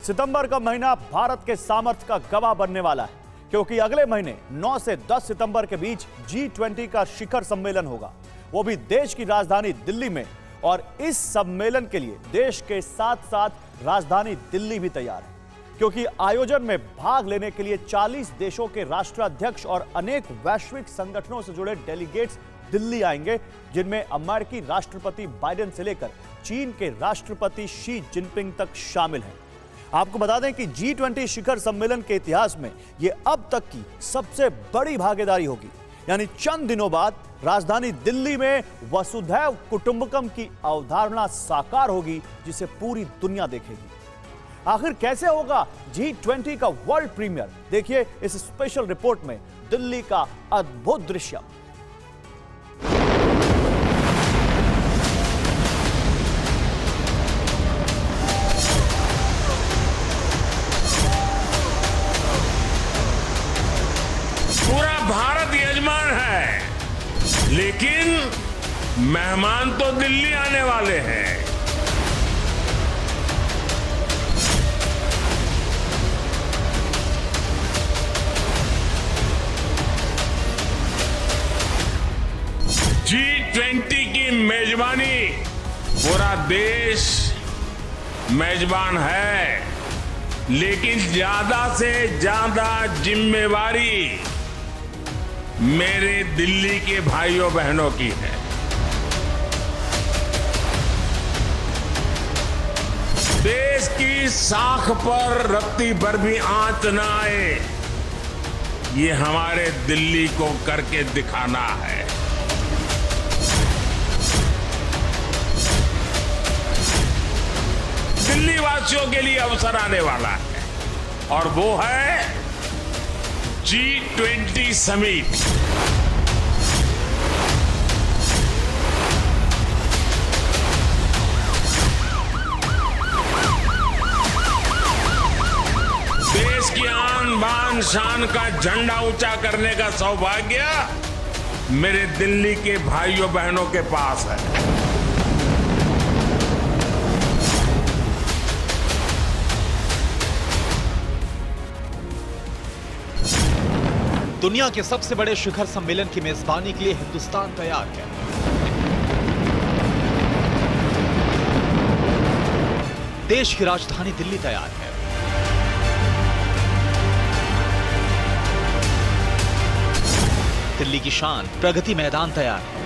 सितंबर का महीना भारत के सामर्थ्य का गवाह बनने वाला है, क्योंकि अगले महीने 9 से 10 सितंबर के बीच G20 का शिखर सम्मेलन होगा, वो भी देश की राजधानी दिल्ली में। और इस सम्मेलन के लिए देश के साथ साथ राजधानी दिल्ली भी तैयार है, क्योंकि आयोजन में भाग लेने के लिए 40 देशों के राष्ट्राध्यक्ष और अनेक वैश्विक संगठनों से जुड़े डेलीगेट्स दिल्ली आएंगे, जिनमें अमेरिकी राष्ट्रपति बाइडेन से लेकर चीन के राष्ट्रपति शी जिनपिंग तक शामिल हैं। आपको बता दें कि G20 शिखर सम्मेलन के इतिहास में यह अब तक की सबसे बड़ी भागीदारी होगी। यानी चंद दिनों बाद राजधानी दिल्ली में वसुधैव कुटुंबकम की अवधारणा साकार होगी, जिसे पूरी दुनिया देखेगी। आखिर कैसे होगा G20 का वर्ल्ड प्रीमियर? देखिए इस स्पेशल रिपोर्ट में दिल्ली का अद्भुत दृश्य। पूरा भारत यजमान है, लेकिन मेहमान तो दिल्ली आने वाले हैं। G20 की मेजबानी पूरा देश मेजबान है, लेकिन ज्यादा से ज्यादा जिम्मेवारी मेरे दिल्ली के भाइयों बहनों की है। देश की साख पर रत्ती भर भी आंच न आए, ये हमारे दिल्ली को करके दिखाना है। दिल्ली वासियों के लिए अवसर आने वाला है, और वो है G20 समिट। देश की आन बान शान का झंडा ऊंचा करने का सौभाग्य मेरे दिल्ली के भाइयों बहनों के पास है। दुनिया के सबसे बड़े शिखर सम्मेलन की मेजबानी के लिए हिंदुस्तान तैयार है। देश की राजधानी दिल्ली तैयार है। दिल्ली की शान प्रगति मैदान तैयार है।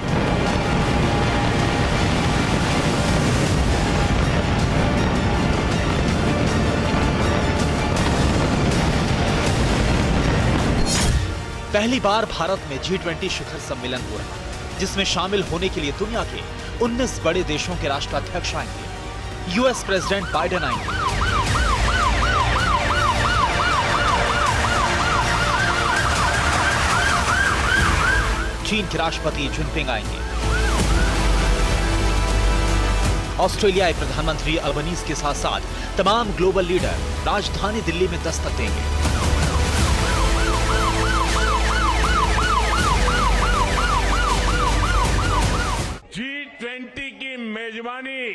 पहली बार भारत में G20 शिखर सम्मेलन हो रहा है, जिसमें शामिल होने के लिए दुनिया के 19 बड़े देशों के राष्ट्राध्यक्ष आएंगे। यूएस प्रेसिडेंट बाइडेन आएंगे, चीन के राष्ट्रपति जिनपिंग आएंगे, ऑस्ट्रेलियाई प्रधानमंत्री अल्बनीज के साथ साथ तमाम ग्लोबल लीडर राजधानी दिल्ली में दस्तक देंगे। G20 की मेजबानी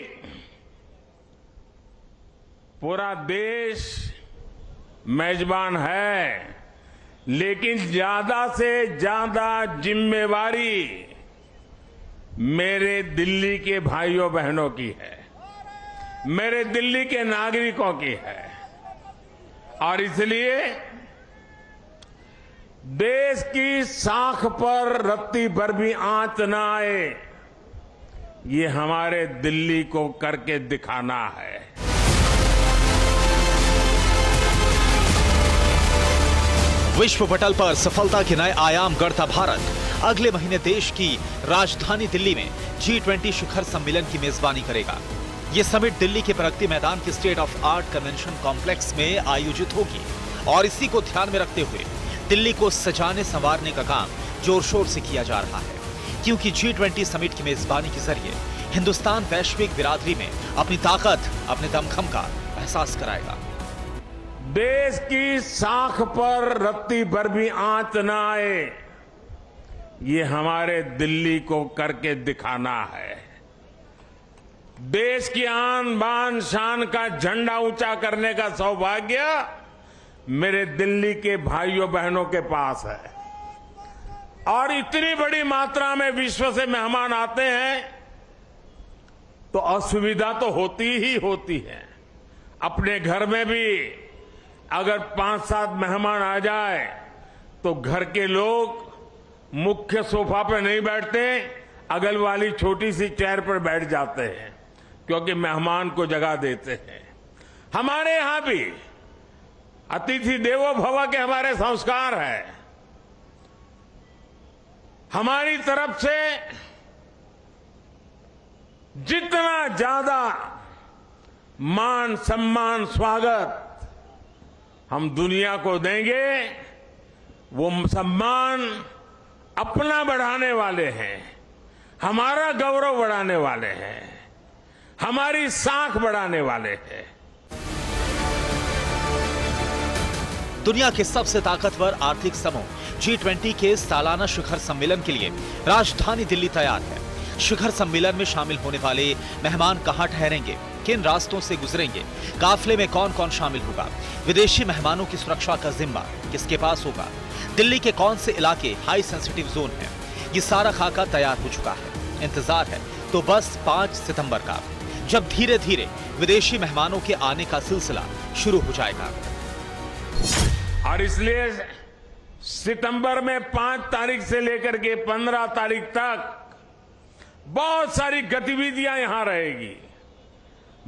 पूरा देश मेजबान है, लेकिन ज्यादा से ज्यादा जिम्मेवारी मेरे दिल्ली के भाइयों बहनों की है, मेरे दिल्ली के नागरिकों की है। और इसलिए देश की साख पर रत्ती भर भी आंच न आए, ये हमारे दिल्ली को करके दिखाना है। विश्व पटल पर सफलता के नए आयाम गढ़ता भारत अगले महीने देश की राजधानी दिल्ली में G20 शिखर सम्मेलन की मेजबानी करेगा। यह समिट दिल्ली के प्रगति मैदान के state of art convention complex में आयोजित होगी, और इसी को ध्यान में रखते हुए दिल्ली को सजाने संवारने का काम जोर शोर से किया जा रहा है, क्योंकि G20 समिट की मेजबानी के जरिए हिंदुस्तान वैश्विक बिरादरी में अपनी ताकत, अपने दमखम का एहसास कराएगा। देश की साख पर रत्ती भर भी आंच न आए, ये हमारे दिल्ली को करके दिखाना है। देश की आन बान शान का झंडा ऊंचा करने का सौभाग्य मेरे दिल्ली के भाइयों बहनों के पास है। और इतनी बड़ी मात्रा में विश्व से मेहमान आते हैं तो असुविधा तो होती ही होती है। अपने घर में भी अगर 5-7 मेहमान आ जाए तो घर के लोग मुख्य सोफा पर नहीं बैठते, अगल वाली छोटी सी चेयर पर बैठ जाते हैं क्योंकि मेहमान को जगह देते हैं। हमारे यहां भी अतिथि देवो भव के हमारे संस्कार है। हमारी तरफ से जितना ज्यादा मान सम्मान स्वागत हम दुनिया को देंगे, वो सम्मान अपना बढ़ाने वाले हैं, हमारा गौरव बढ़ाने वाले हैं, हमारी साख बढ़ाने वाले हैं। दुनिया के सबसे ताकतवर आर्थिक समूह G20 के सालाना शिखर सम्मेलन के लिए राजधानी दिल्ली तैयार है। शिखर सम्मेलन में शामिल होने वाले मेहमान कहां ठहरेंगे, किन रास्तों से गुजरेंगे, काफिले में कौन कौन शामिल होगा, विदेशी मेहमानों की सुरक्षा का जिम्मा किसके पास होगा, दिल्ली के कौन से इलाके हाई सेंसिटिव जोन हैं, ये सारा खाका तैयार हो चुका है। इंतजार है तो बस 5 सितंबर का, जब धीरे धीरे विदेशी मेहमानों के आने का सिलसिला शुरू हो जाएगा। और इसलिए सितंबर में 5 तारीख से लेकर के 15 तारीख तक बहुत सारी गतिविधियां यहां रहेगी।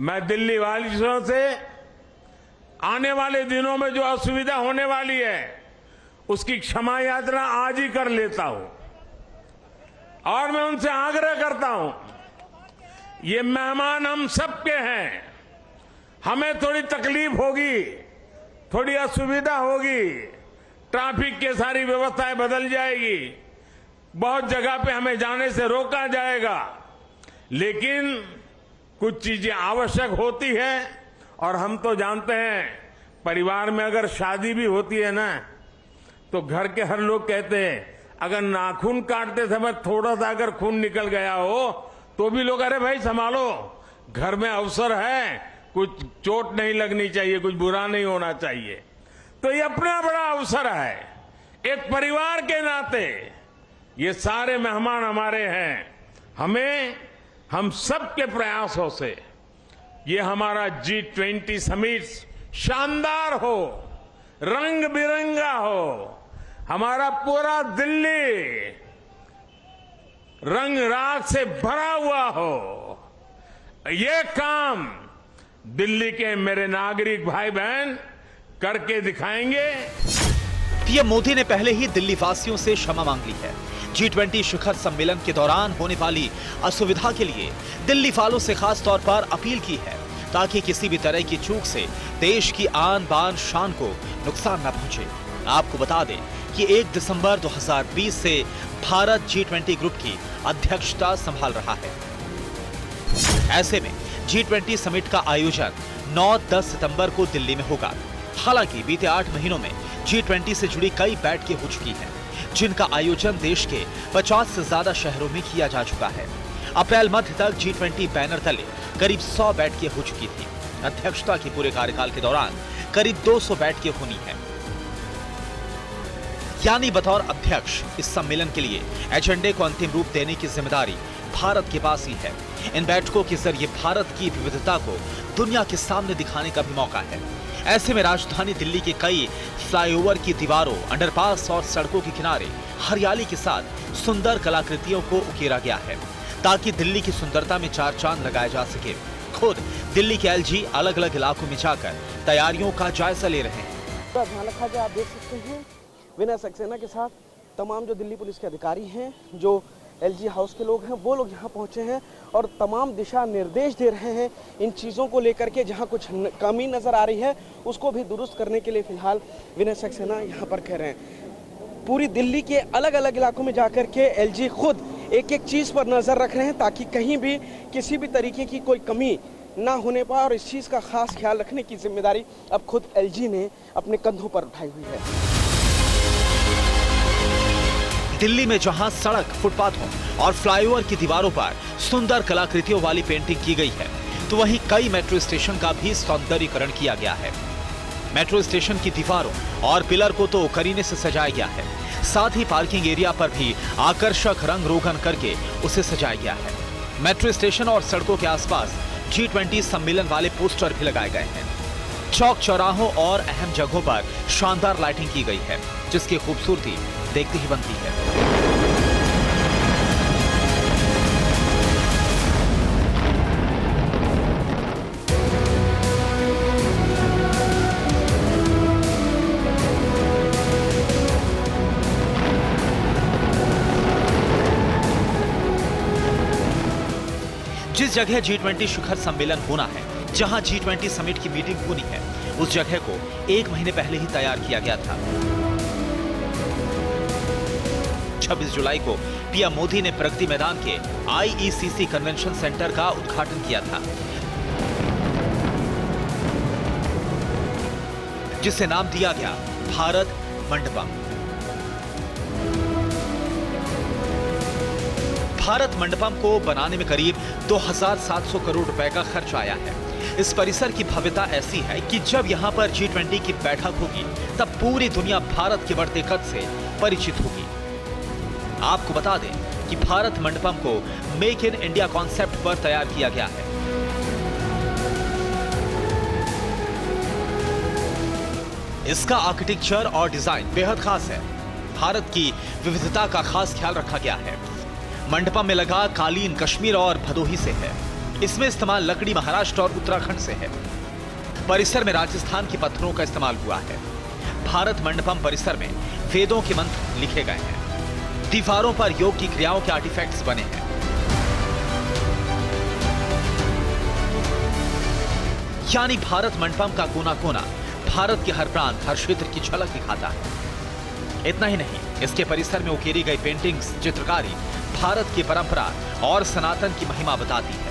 मैं दिल्ली वासियों से आने वाले दिनों में जो असुविधा होने वाली है उसकी क्षमा यात्रा आज ही कर लेता हूं और मैं उनसे आग्रह करता हूं, ये मेहमान हम सबके हैं। हमें थोड़ी तकलीफ होगी, थोड़ी असुविधा होगी, ट्रैफिक की सारी व्यवस्थाएं बदल जाएगी, बहुत जगह पे हमें जाने से रोका जाएगा, लेकिन कुछ चीजें आवश्यक होती है। और हम तो जानते हैं परिवार में अगर शादी भी होती है ना तो घर के हर लोग कहते हैं अगर नाखून काटते समय थोड़ा सा अगर खून निकल गया हो तो भी लोग अरे भाई संभालो, घर में अवसर है, कुछ चोट नहीं लगनी चाहिए, कुछ बुरा नहीं होना चाहिए। तो ये अपना बड़ा अवसर है। एक परिवार के नाते ये सारे मेहमान हमारे हैं। हम सबके प्रयासों से ये हमारा G20 समिट शानदार हो, रंग बिरंगा हो, हमारा पूरा दिल्ली रंग राग से भरा हुआ हो। ये काम दिल्ली के मेरे नागरिक भाई बहन करके दिखाएंगे। पीएम मोदी ने पहले ही दिल्ली वासियों से क्षमा मांग ली है। G20 शिखर सम्मेलन के दौरान होने वाली असुविधा के लिए दिल्ली वालों से खास तौर पर अपील की है ताकि किसी भी तरह की चूक से देश की आन बान शान को नुकसान न पहुंचे। आपको बता दें कि 1 दिसंबर 2020 से भारत G20 ग्रुप की अध्यक्षता संभाल रहा है। ऐसे में G20 समिट का आयोजन 9-10 सितंबर को दिल्ली में होगा। हालांकि बीते 8 महीनों में G20 से जुड़ी कई बैठकें हो चुकी हैं, जिनका आयोजन देश के 50 से ज्यादा शहरों में किया जा चुका है। अप्रैल मध्य तक G20 बैनर तले करीब 100 बैठकें हो चुकी थी। अध्यक्षता के पूरे कार्यकाल के दौरान करीब 200 बैठकें होनी है। यानी बतौर अध्यक्ष इस सम्मेलन के लिए एजेंडे को अंतिम रूप देने की जिम्मेदारी भारत के पास ही है। इन बैठकों के जरिए भारत की विविधता को दुनिया के सामने दिखाने का भी मौका है। ऐसे में राजधानी दिल्ली के कई फ्लाईओवर की दीवारों, अंडरपास और सड़कों के किनारे हरियाली के साथ सुंदर कलाकृतियों को उकेरा गया है ताकि दिल्ली की सुंदरता में 4 चांद लगाया जा सके। खुद दिल्ली के LG अलग अलग इलाकों में जाकर तैयारियों का जायजा ले रहे हैं। ध्यान रखा जाए, आप देख सकते हैं विनय सक्सेना के साथ तमाम जो दिल्ली पुलिस के अधिकारी हैं, जो LG हाउस के लोग हैं, वो लोग यहाँ पहुँचे हैं और तमाम दिशा निर्देश दे रहे हैं इन चीज़ों को लेकर के। जहाँ कुछ कमी नज़र आ रही है उसको भी दुरुस्त करने के लिए फिलहाल विनय सक्सेना यहाँ पर कह रहे हैं। पूरी दिल्ली के अलग अलग इलाकों में जाकर के LG खुद एक एक चीज़ पर नज़र रख रहे हैं ताकि कहीं भी किसी भी तरीके की कोई कमी ना होने पाए, और इस चीज़ का खास ख्याल रखने की जिम्मेदारी अब खुद LG ने अपने कंधों पर उठाई हुई है। दिल्ली में जहां सड़क, फुटपाथों और फ्लाईओवर की दीवारों पर सुंदर कलाकृतियों वाली पेंटिंग की गई है, तो वहीं कई मेट्रो स्टेशन का भी सौंदर्यीकरण किया गया है। मेट्रो स्टेशन की दीवारों और पिलर को तो करीने से सजाया गया है, साथ ही पार्किंग एरिया पर भी आकर्षक रंग रोगन करके उसे सजाया गया है। मेट्रो स्टेशन और सड़कों के आसपास G20 सम्मेलन वाले पोस्टर भी लगाए गए हैं। चौक चौराहों और अहम जगहों पर शानदार लाइटिंग की गई है, जिसकी खूबसूरती देखते ही बनती है। जिस जगह G20 शिखर सम्मेलन होना है, जहां G20 समिट की मीटिंग होनी है, उस जगह को 1 महीने पहले ही तैयार किया गया था। 26 जुलाई को पीएम मोदी ने प्रगति मैदान के IECC कन्वेंशन सेंटर का उद्घाटन किया था, जिसे नाम दिया गया भारत मंडपम। भारत मंडपम को बनाने में करीब 2700 करोड़ रुपए का खर्च आया है। इस परिसर की भव्यता ऐसी है कि जब यहां पर G20 की बैठक होगी, तब पूरी दुनिया भारत के बढ़ते कद से परिचित होगी। आपको बता दें कि भारत मंडपम को मेक इन इंडिया कॉन्सेप्ट पर तैयार किया गया है। इसका आर्किटेक्चर और डिजाइन बेहद खास है। भारत की विविधता का खास ख्याल रखा गया है। मंडपम में लगा कालीन कश्मीर और भदोही से है। इसमें इस्तेमाल लकड़ी महाराष्ट्र और उत्तराखंड से है। परिसर में राजस्थान के पत्थरों का इस्तेमाल हुआ है। भारत मंडपम परिसर में वेदों के मंत्र लिखे गए हैं। दीवारों पर योग की क्रियाओं के आर्टिफैक्ट्स बने हैं। यानी भारत मंडपम का कोना कोना भारत के हर प्रांत, हर क्षेत्र की झलक दिखाता है। इतना ही नहीं, इसके परिसर में उकेरी गई पेंटिंग्स, चित्रकारी भारत की परंपरा और सनातन की महिमा बताती है।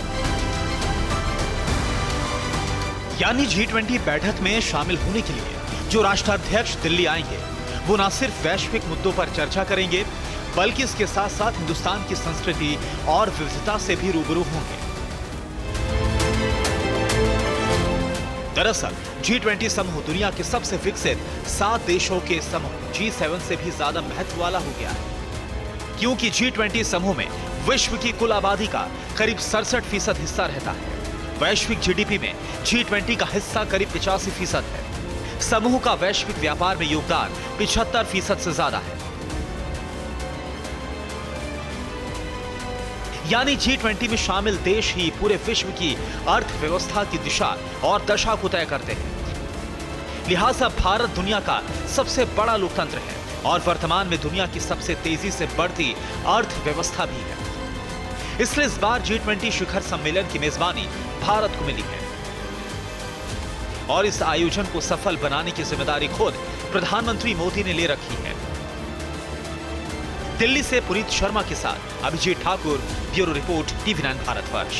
यानी G20 बैठक में शामिल होने के लिए जो राष्ट्राध्यक्ष दिल्ली आएंगे, वो न सिर्फ वैश्विक मुद्दों पर चर्चा करेंगे, बल्कि इसके साथ साथ हिंदुस्तान की संस्कृति और विविधता से भी रूबरू होंगे। दरअसल G20 समूह दुनिया के सबसे विकसित 7 देशों के समूह G7 से भी ज्यादा महत्व वाला हो गया है, क्योंकि G20 समूह में विश्व की कुल आबादी का करीब 67% हिस्सा रहता है। वैश्विक जीडीपी में G20 का हिस्सा करीब 85% है। समूह का वैश्विक व्यापार में योगदान 75% से ज्यादा है। यानी G20 में शामिल देश ही पूरे विश्व की अर्थव्यवस्था की दिशा और दशा को तय करते हैं। लिहाजा भारत दुनिया का सबसे बड़ा लोकतंत्र है और वर्तमान में दुनिया की सबसे तेजी से बढ़ती अर्थव्यवस्था भी है। इसलिए इस बार G20 शिखर सम्मेलन की मेजबानी भारत को मिली है और इस आयोजन को सफल बनाने की जिम्मेदारी खुद प्रधानमंत्री मोदी ने ले रखी है। दिल्ली से पुनीत शर्मा के साथ Abhijeet Thakur, bureau report, TV9 Bharatvarsh.